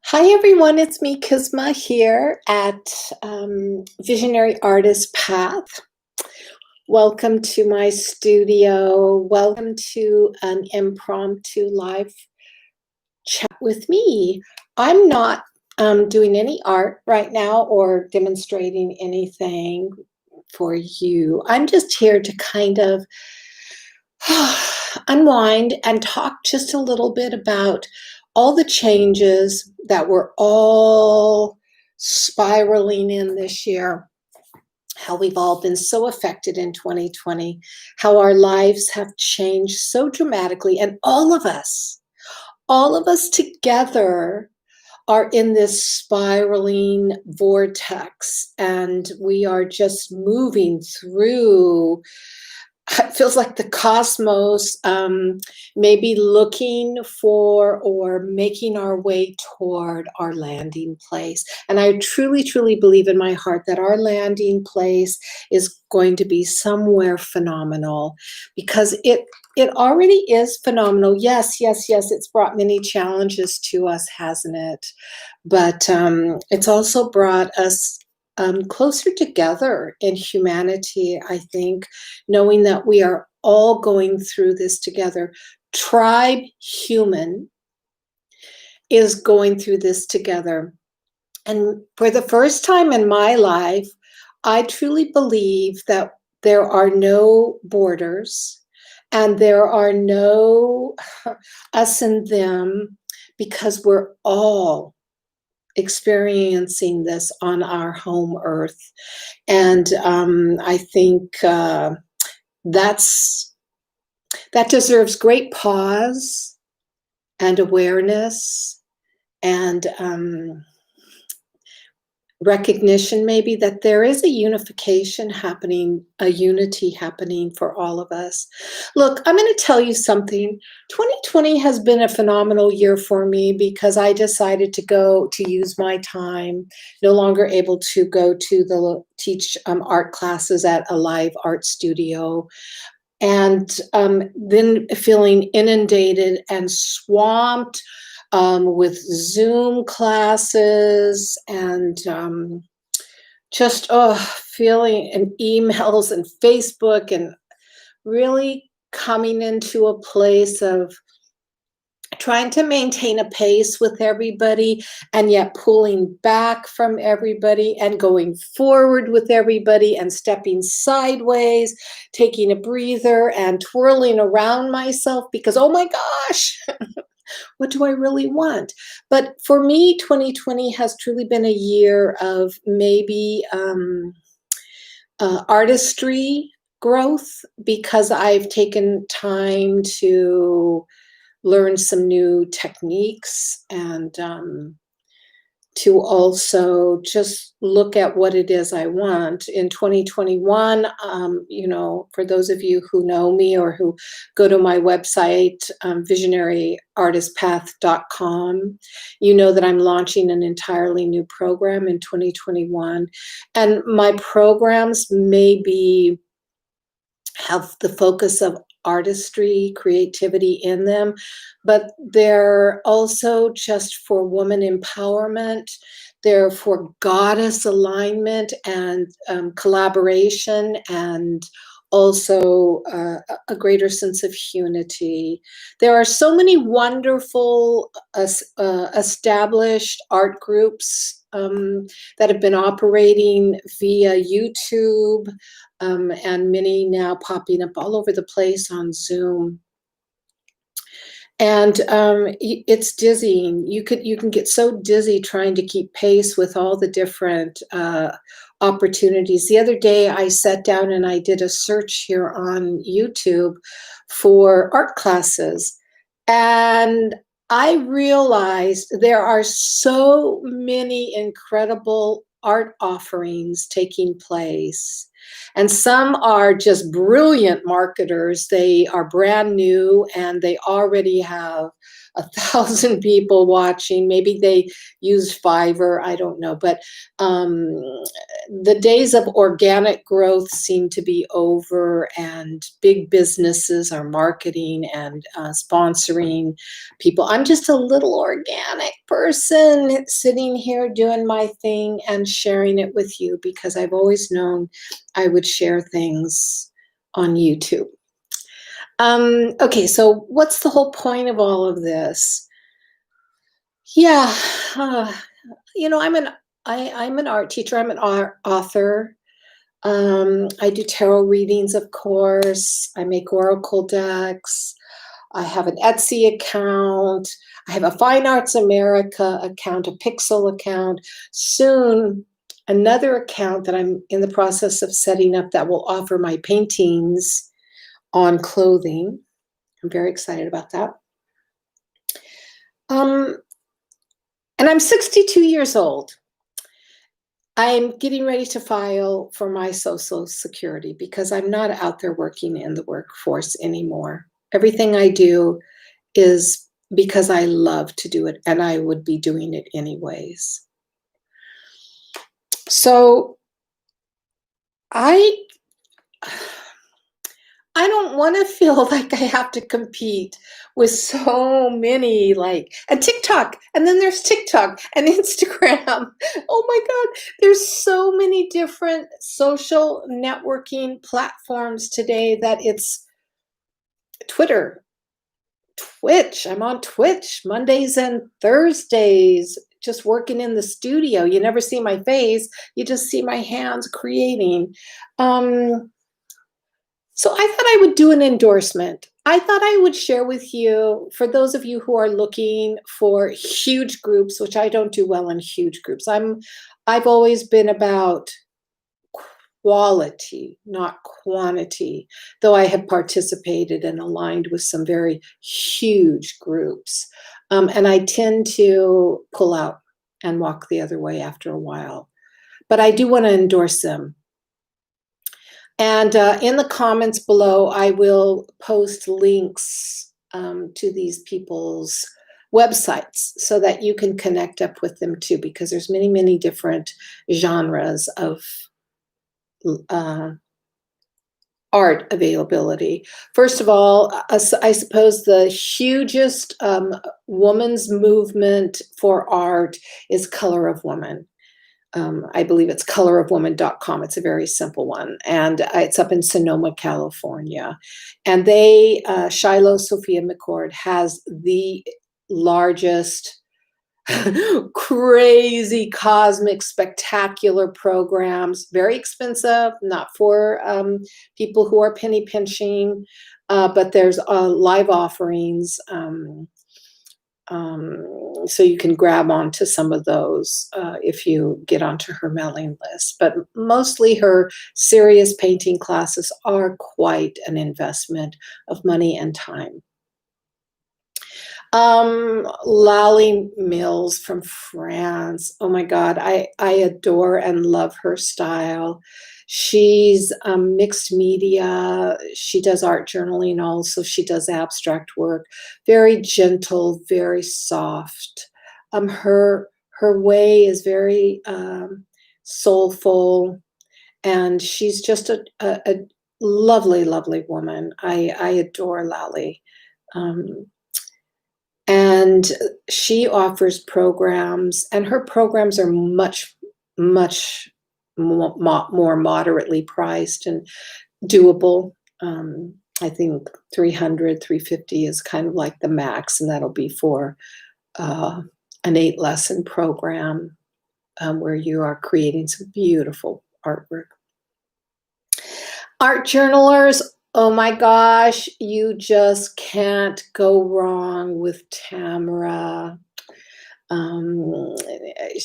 Hi everyone, it's me, Kizma, here at Visionary Artist Path. Welcome to my studio. Welcome to an impromptu live chat with me. I'm not doing any art right now or demonstrating anything for you. I'm just here to kind of unwind and talk just a little bit about all the changes that we're all spiraling in this year, how we've all been so affected in 2020, how our lives have changed so dramatically, and all of us together are in this spiraling vortex, and we are just moving through. It feels like the cosmos maybe looking for or making our way toward our landing place. And I truly, truly believe in my heart that our landing place is going to be somewhere phenomenal, because it already is phenomenal. Yes, yes, yes, it's brought many challenges to us, hasn't it? But it's also brought us closer together in humanity, I think, knowing that we are all going through this together. Tribe human is going through this together. And for the first time in my life, I truly believe that there are no borders and there are no us and them, because we're all experiencing this on our home earth. And I think that deserves great pause and awareness and recognition, maybe, that there is a unification happening, a unity happening for all of us. Look, I'm going to tell you something. 2020 has been a phenomenal year for me because I decided to use my time, no longer able to go to teach art classes at a live art studio, and then feeling inundated and swamped with Zoom classes and just feeling and emails and Facebook, and really coming into a place of trying to maintain a pace with everybody and yet pulling back from everybody and going forward with everybody and stepping sideways, taking a breather and twirling around myself because, oh my gosh, what do I really want? But for me, 2020 has truly been a year of maybe artistry growth, because I've taken time to learn some new techniques and to also just look at what it is I want. In 2021, for those of you who know me or who go to my website, visionaryartistpath.com, you know that I'm launching an entirely new program in 2021. And my programs maybe have the focus of artistry, creativity in them, but they're also just for woman empowerment. They're for goddess alignment and collaboration, and also a greater sense of unity. There are so many wonderful established art groups that have been operating via YouTube, and many now popping up all over the place on Zoom. And it's dizzying. You can get so dizzy trying to keep pace with all the different opportunities. The other day, I sat down and I did a search here on YouTube for art classes, and I realized there are so many incredible art offerings taking place. And some are just brilliant marketers. They are brand new and they already have 1,000 people watching. Maybe they use Fiverr, I don't know. But um, the days of organic growth seem to be over, and big businesses are marketing and sponsoring people. I'm just a little organic person sitting here doing my thing and sharing it with you because I've always known I would share things on YouTube. Okay, so what's the whole point of all of this? Yeah, uh, I'm an art teacher. I'm an art author. I do tarot readings, of course. I make oracle decks. I have an Etsy account. I have a Fine Arts America account, a Pixel account. Soon, another account that I'm in the process of setting up that will offer my paintings on clothing. I'm very excited about that. And I'm 62 years old. I'm getting ready to file for my Social Security because I'm not out there working in the workforce anymore. Everything I do is because I love to do it, and I would be doing it anyways. So I don't want to feel like I have to compete with so many, and TikTok, and then there's TikTok and Instagram. Oh my God, there's so many different social networking platforms today that it's Twitter, Twitch. I'm on Twitch Mondays and Thursdays, just working in the studio. You never see my face, you just see my hands creating. So I thought I would do an endorsement. I thought I would share with you, for those of you who are looking for huge groups, which I don't do well in huge groups. I've always been about quality, not quantity, though I have participated and aligned with some very huge groups. And I tend to pull out and walk the other way after a while. But I do want to endorse them. And in the comments below, I will post links to these people's websites so that you can connect up with them too, because there's many, many different genres of art availability. First of all, I suppose the hugest woman's movement for art is Color of Woman. I believe it's colorofwoman.com. It's a very simple one. And it's up in Sonoma, California. And Shiloh Sophia McCord has the largest, crazy, cosmic, spectacular programs. Very expensive, not for people who are penny pinching, but there's live offerings. So you can grab onto some of those if you get onto her mailing list. But mostly her serious painting classes are quite an investment of money and time. Lally Mills from France. Oh my God, I adore and love her style. She's mixed media. She does art journaling also. She does abstract work. Very gentle, very soft. Her way is very soulful, and she's just a lovely, lovely woman. I adore Lally. And she offers programs, and her programs are much, much more moderately priced and doable. I think 300, 350 is kind of like the max, and that'll be for an 8-lesson program where you are creating some beautiful artwork. Art journalers, oh my gosh, you just can't go wrong with Tamara.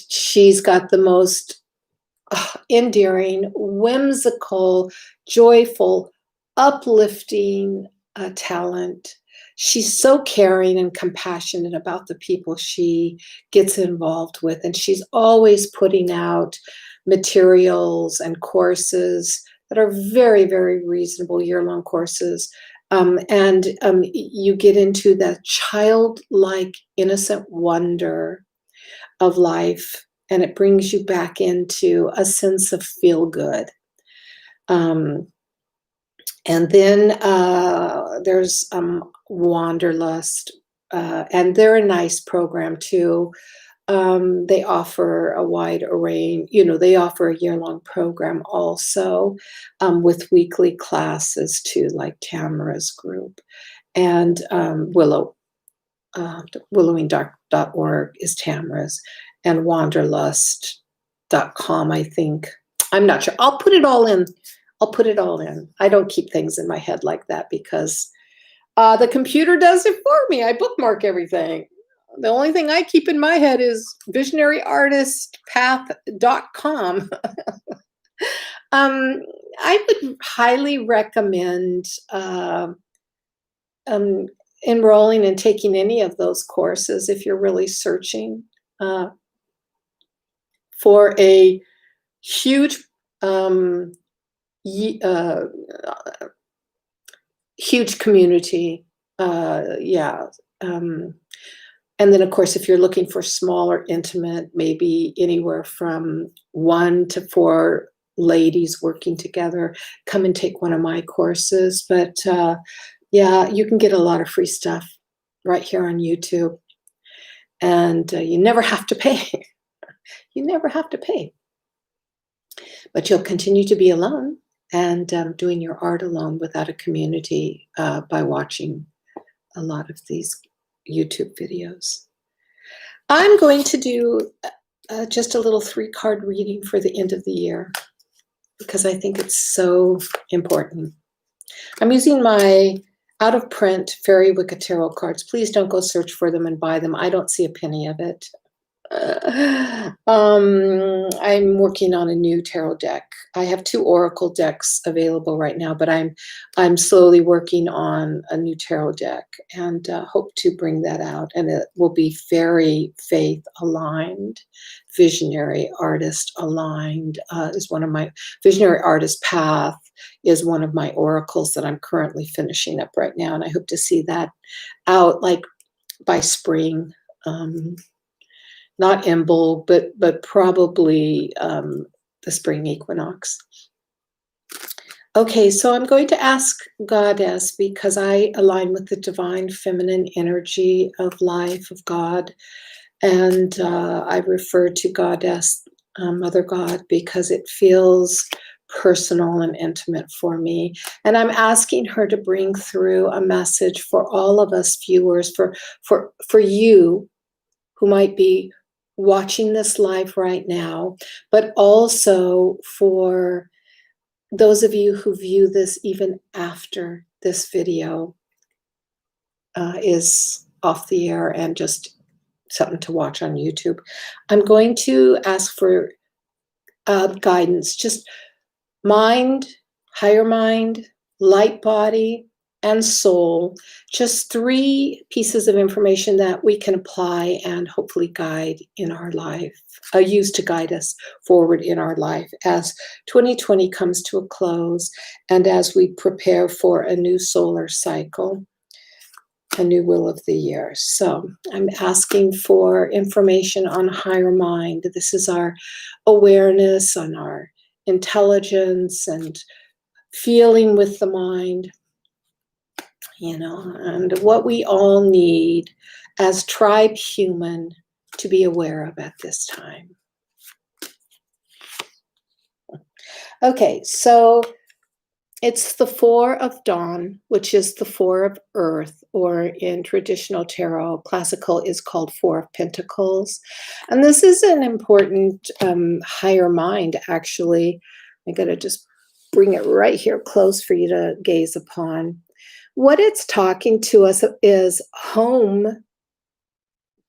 She's got the most endearing, whimsical, joyful, uplifting talent. She's so caring and compassionate about the people she gets involved with, and she's always putting out materials and courses that are very, very reasonable, year-long courses And you get into that childlike, innocent wonder of life, and it brings you back into a sense of feel good. Um, and then there's Wanderlust, and they're a nice program too. They offer a wide array, they offer a year-long program also, with weekly classes too, like Tamara's group. And willowingdark.org is Tamara's, and wanderlust.com, I think. I'm not sure. I'll put it all in. I don't keep things in my head like that because the computer does it for me. I bookmark everything. The only thing I keep in my head is visionaryartistpath.com. I would highly recommend enrolling and taking any of those courses if you're really searching for a huge huge community. Yeah. And then, of course, if you're looking for smaller, intimate, maybe anywhere from 1 to 4 ladies working together, come and take one of my courses. But yeah, you can get a lot of free stuff right here on YouTube. And you never have to pay. You never have to pay. But you'll continue to be alone and doing your art alone without a community by watching a lot of these YouTube videos. I'm going to do just a little 3-card reading for the end of the year because I think it's so important. I'm using my out-of-print Fairy Wicca Tarot cards. Please don't go search for them and buy them. I don't see a penny of it. I'm working on a new tarot deck. I have 2 oracle decks available right now, but I'm slowly working on a new tarot deck and hope to bring that out. And it will be fairy faith aligned, visionary artist aligned. Is one of my visionary artist path is one of my oracles that I'm currently finishing up right now, and I hope to see that out like by spring. Not Imbolc, but probably the spring equinox. Okay, so I'm going to ask Goddess because I align with the divine feminine energy of life, of God, and I refer to Goddess, Mother God, because it feels personal and intimate for me. And I'm asking her to bring through a message for all of us viewers, for you who might be watching this live right now, but also for those of you who view this even after this video is off the air and just something to watch on YouTube. I'm going to ask for guidance, just mind, higher mind, light body, and soul, just 3 pieces of information that we can apply and hopefully guide in our life, use to guide us forward in our life as 2020 comes to a close and as we prepare for a new solar cycle, a new will of the year. So I'm asking for information on higher mind. This is our awareness, on our intelligence and feeling with the mind. And what we all need as tribe human to be aware of at this time. Okay, so it's the 4 of Dawn, which is the 4 of Earth, or in traditional tarot, classical is called 4 of Pentacles. And this is an important higher mind, actually. I gotta just bring it right here close for you to gaze upon. What it's talking to us is home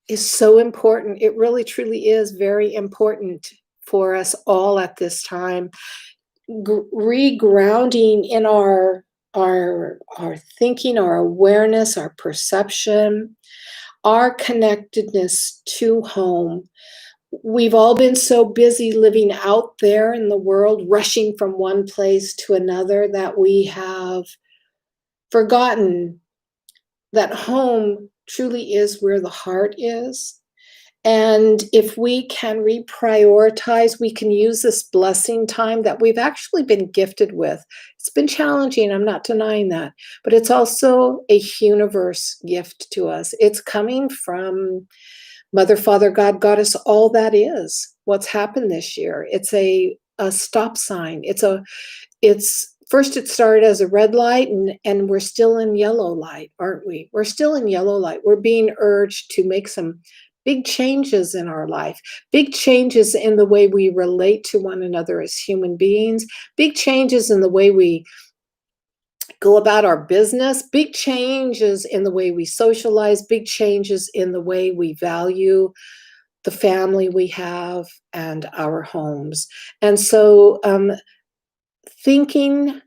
is so important. It really, truly is very important for us all at this time. Regrounding in our thinking, our awareness, our perception, our connectedness to home. We've all been so busy living out there in the world, rushing from one place to another, that we have forgotten that home truly is where the heart is. And if we can reprioritize, we can use this blessing time that we've actually been gifted with. It's been challenging, I'm not denying that, but it's also a universe gift to us. It's coming from Mother, Father, God, Goddess, all that is what's happened this year. It's a stop sign. It's first it started as a red light, and we're still in yellow light, aren't we? We're still in yellow light. We're being urged to make some big changes in our life, big changes in the way we relate to one another as human beings, big changes in the way we go about our business, big changes in the way we socialize, big changes in the way we value the family we have and our homes. And so thinking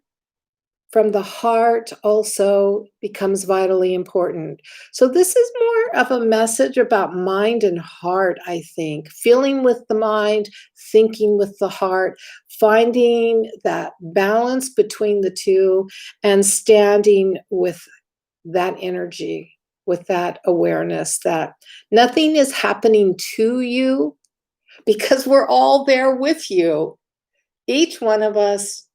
from the heart also becomes vitally important. So this is more of a message about mind and heart, I think. Feeling with the mind, thinking with the heart, finding that balance between the two, and standing with that energy, with that awareness that nothing is happening to you because we're all there with you. Each one of us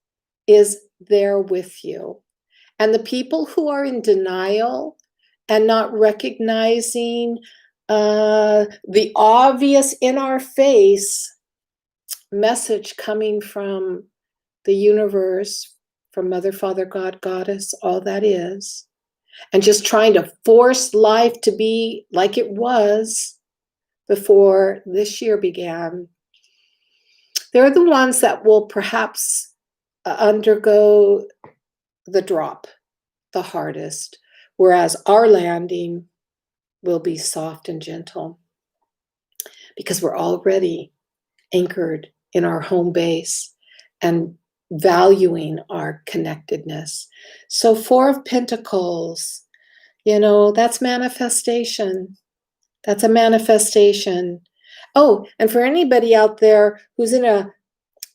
is there with you. And the people who are in denial and not recognizing the obvious in our face message coming from the universe, from Mother, Father, God, Goddess, all that is, and just trying to force life to be like it was before this year began, they're the ones that will perhaps undergo the drop the hardest, whereas our landing will be soft and gentle because we're already anchored in our home base and valuing our connectedness. So 4 of Pentacles, that's manifestation. That's a manifestation. Oh, and for anybody out there who's in a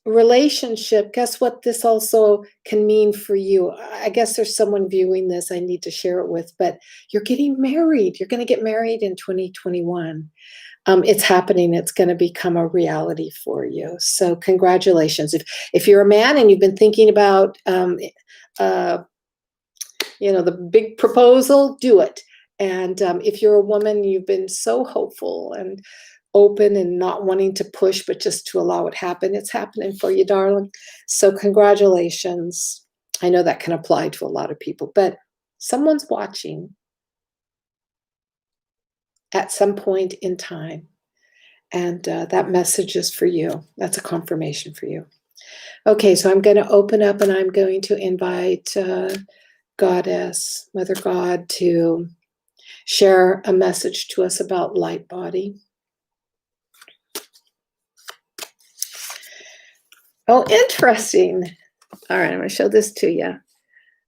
relationship, guess what this also can mean for you? I guess there's someone viewing this I need to share it with, but you're getting married. You're going to get married in 2021. It's happening. It's going to become a reality for you. So congratulations. If you're a man and you've been thinking about the big proposal, do it. And if you're a woman, you've been so hopeful and open and not wanting to push, but just to allow it happen. It's happening for you, darling. So congratulations. I know that can apply to a lot of people, but someone's watching at some point in time. And that message is for you. That's a confirmation for you. Okay, so I'm going to open up and I'm going to invite Goddess, Mother God, to share a message to us about light body. Oh, interesting. All right, I'm going to show this to you.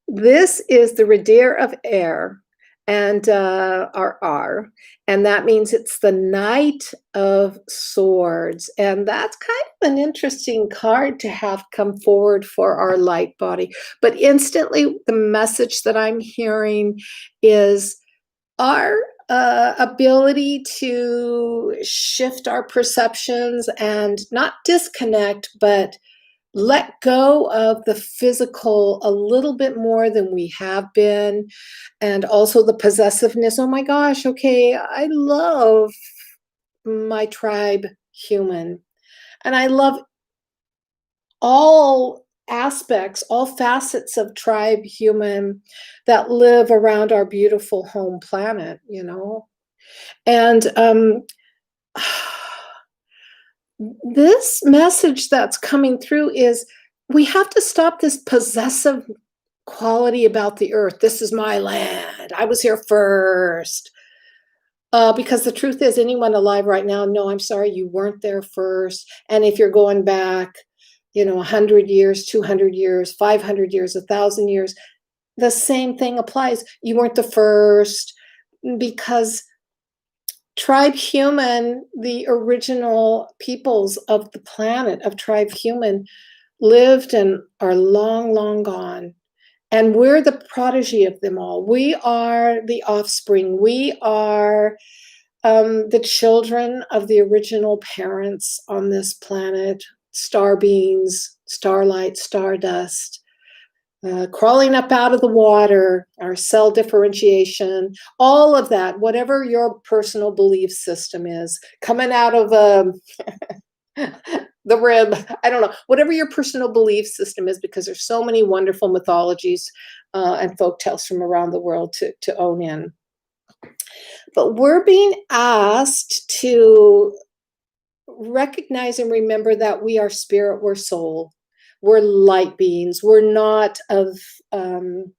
This is the Redeer of Air and R, and that means it's the Knight of Swords. And that's kind of an interesting card to have come forward for our light body. But instantly, the message that I'm hearing is our ability to shift our perceptions and not disconnect, but let go of the physical a little bit more than we have been. And also the possessiveness. Oh my gosh, okay, I love my tribe human. And I love all aspects, all facets of tribe human that live around our beautiful home planet, And this message that's coming through is we have to stop this possessive quality about the earth. This is my land. I was here first. Because the truth is, anyone alive right now, no, I'm sorry, you weren't there first. And if you're going back, 100 years, 200 years, 500 years, 1,000 years, the same thing applies. You weren't the first, because tribe human, the original peoples of the planet of tribe human, lived and are long, long gone. And we're the prodigy of them all. We are the offspring. We are the children of the original parents on this planet, star beings, starlight, stardust, crawling up out of the water, our cell differentiation, all of that, whatever your personal belief system is, coming out of the rib, I don't know, whatever your personal belief system is, because there's so many wonderful mythologies and folk tales from around the world to own in. But we're being asked to recognize and remember that we are spirit, we're soul, we're light beings. Um,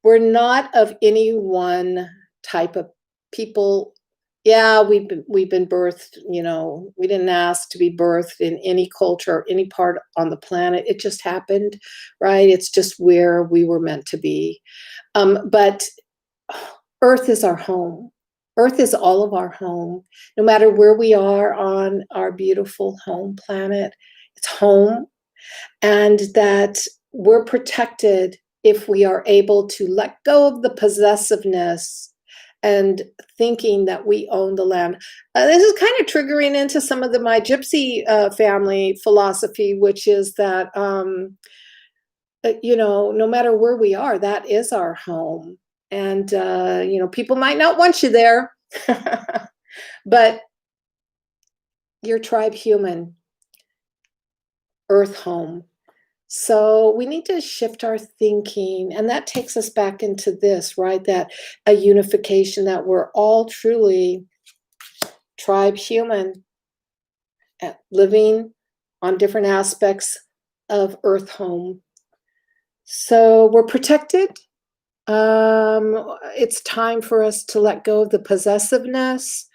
we're not of any one type of people. Yeah, we've been birthed. We didn't ask to be birthed in any culture or any part on the planet. It just happened, right? It's just where we were meant to be. But Earth is our home. Earth is all of our home. No matter where we are on our beautiful home planet, it's home. And that we're protected if we are able to let go of the possessiveness and thinking that we own the land. This is kind of triggering into some of my gypsy family philosophy, which is that, no matter where we are, that is our home. And, people might not want you there, but your tribe human, earth home. So we need to shift our thinking, and that takes us back into this, right? That a unification, that we're all truly tribe human, living on different aspects of earth home. So we're protected. It's time for us to let go of the possessiveness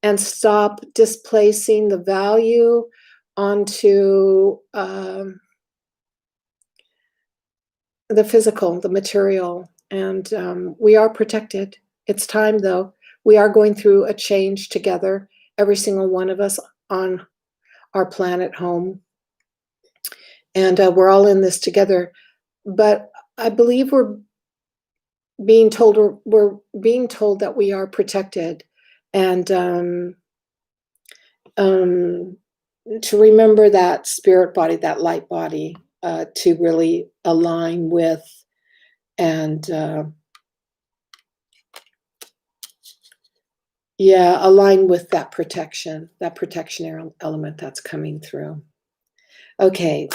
and stop displacing the value onto the physical, the material. And we are protected. It's time, though. We are going through a change together, every single one of us on our planet home. And we're all in this together. But I believe we're being told that we are protected, and to remember that spirit body, that light body, to really align with and align with that protection element that's coming through. Okay,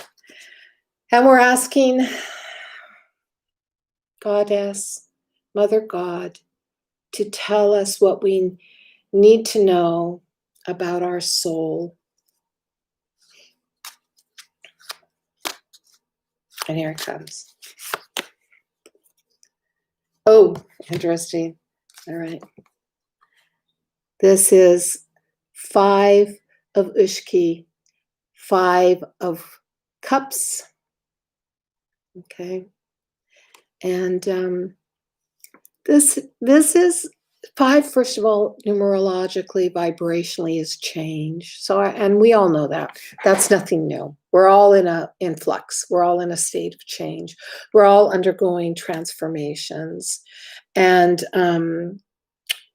and we're asking Goddess, Mother God, to tell us what we need to know about our soul. And here it comes. Oh, interesting. All right. This is 5 of Ushki, 5 of Cups. Okay. And this is 5, first of all, numerologically, vibrationally, is change. So, and we all know that. That's nothing new. We're all in flux. We're all in a state of change. We're all undergoing transformations. And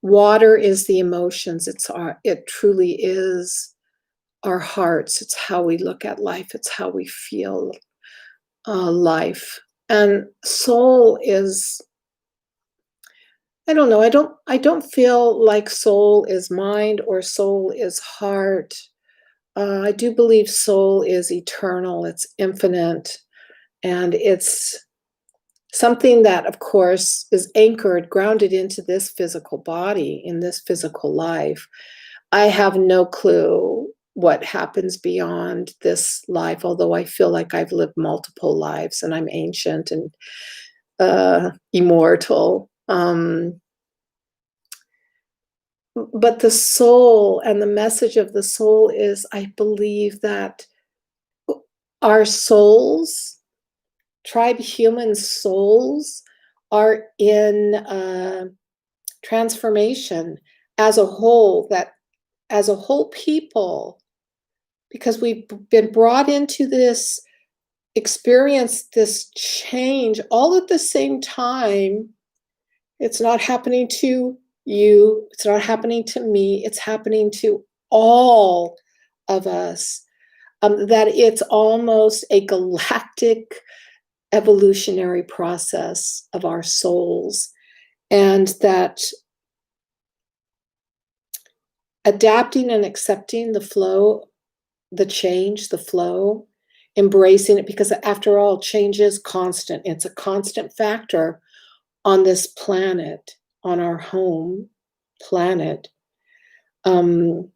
water is the emotions. It truly is our hearts. It's how we look at life. It's how we feel life. And soul is, I don't know. I don't feel like soul is mind or soul is heart. I do believe soul is eternal. It's infinite, and it's something that, of course, is anchored, grounded into this physical body, in this physical life. I have no clue what happens beyond this life, although I feel like I've lived multiple lives and I'm ancient and immortal. But the soul and the message of the soul is, I believe that our souls, tribe human souls, are in transformation as a whole, that as a whole people, because we've been brought into this experience this change all at the same time. It's not happening to you, it's not happening to me, it's happening to all of us. That it's almost a galactic evolutionary process of our souls, and that adapting and accepting the flow, the change, the flow, embracing it, because after all, change is constant. It's a constant factor on this planet, on our home planet. And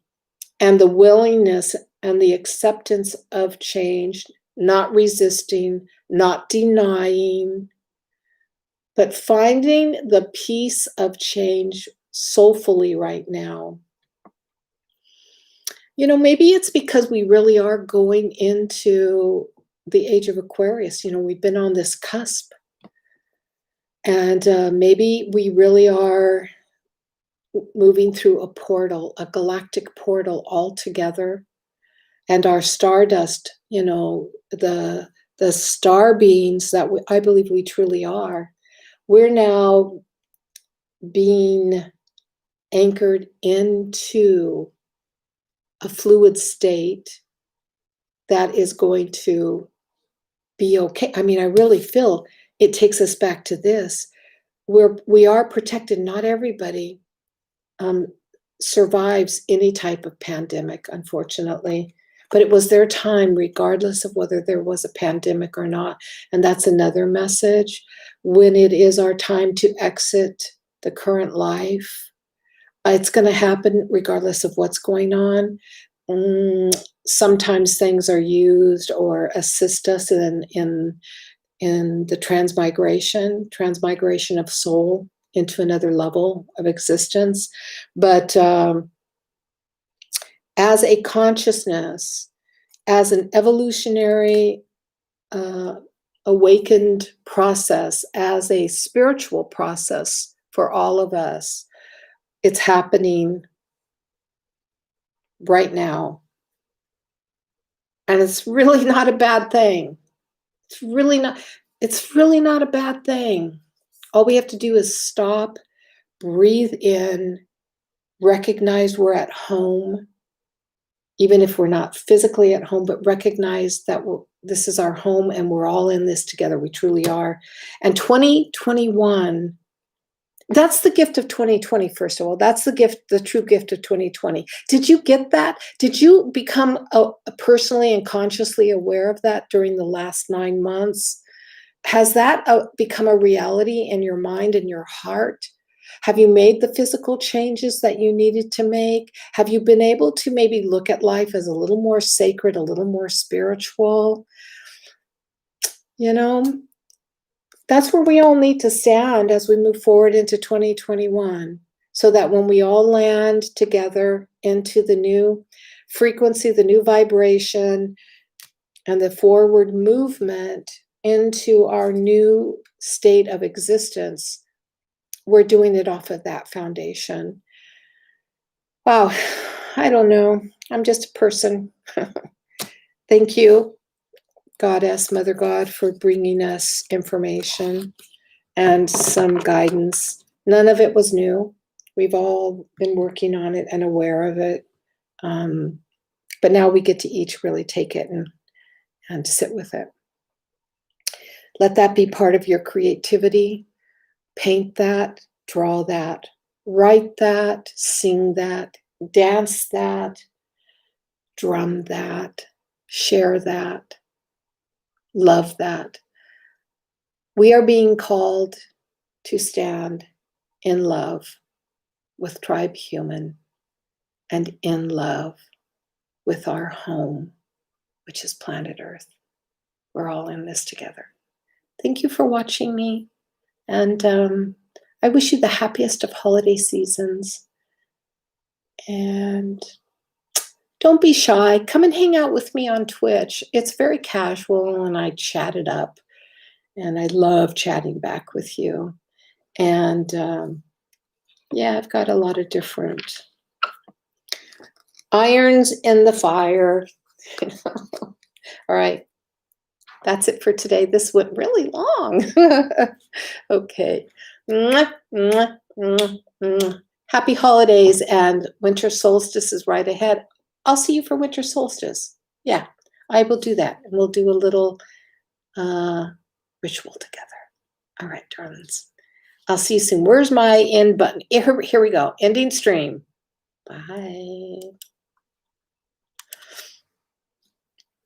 the willingness and the acceptance of change, not resisting, not denying, but finding the peace of change soulfully right now. You know, maybe it's because we really are going into the age of Aquarius. You know, we've been on this cusp. And maybe we really are moving through a portal, a galactic portal altogether. And our stardust, you know, the star beings that I believe we truly are, we're now being anchored into a fluid state that is going to be okay. I mean, I really feel it takes us back to this. We are protected. Not everybody survives any type of pandemic, unfortunately. But it was their time, regardless of whether there was a pandemic or not. And that's another message. When it is our time to exit the current life, it's going to happen regardless of what's going on. Sometimes things are used or assist us in the transmigration of soul into another level of existence. But as a consciousness, as an evolutionary awakened process, as a spiritual process for all of us, it's happening right now. And it's really not a bad thing. It's really not a bad thing. All we have to do is stop, breathe in, recognize we're at home, even if we're not physically at home, but recognize that this is our home and we're all in this together. We truly are. And 2021, that's the gift of 2020, first of all. That's the true gift of 2020. Did you get that? Did you become personally and consciously aware of that during the last 9 months? Has that become a reality in your mind and your heart? Have you made the physical changes that you needed to make? Have you been able to maybe look at life as a little more sacred, a little more spiritual? You know, that's where we all need to stand as we move forward into 2021, so that when we all land together into the new frequency, the new vibration, and the forward movement into our new state of existence, we're doing it off of that foundation. Wow, I don't know. I'm just a person. Thank you, Goddess, Mother God, for bringing us information and some guidance. None of it was new. We've all been working on it and aware of it. But now we get to each really take it and sit with it. Let that be part of your creativity. Paint that, draw that, write that, sing that, dance that, drum that, share that, love that. We are being called to stand in love with Tribe Human and in love with our home, which is planet Earth. We're all in this together. Thank you for watching me. And I wish you the happiest of holiday seasons. And don't be shy. Come and hang out with me on Twitch. It's very casual and I chat it up. And I love chatting back with you. And yeah, I've got a lot of different irons in the fire. All right. That's it for today. This went really long. Okay. Mwah, mwah, mwah, mwah. Happy holidays, and winter solstice is right ahead. I'll see you for winter solstice. Yeah, I will do that, and we'll do a little uh, ritual together. All right, darlings. I'll see you soon. Where's my end button? Here we go. Ending stream. Bye.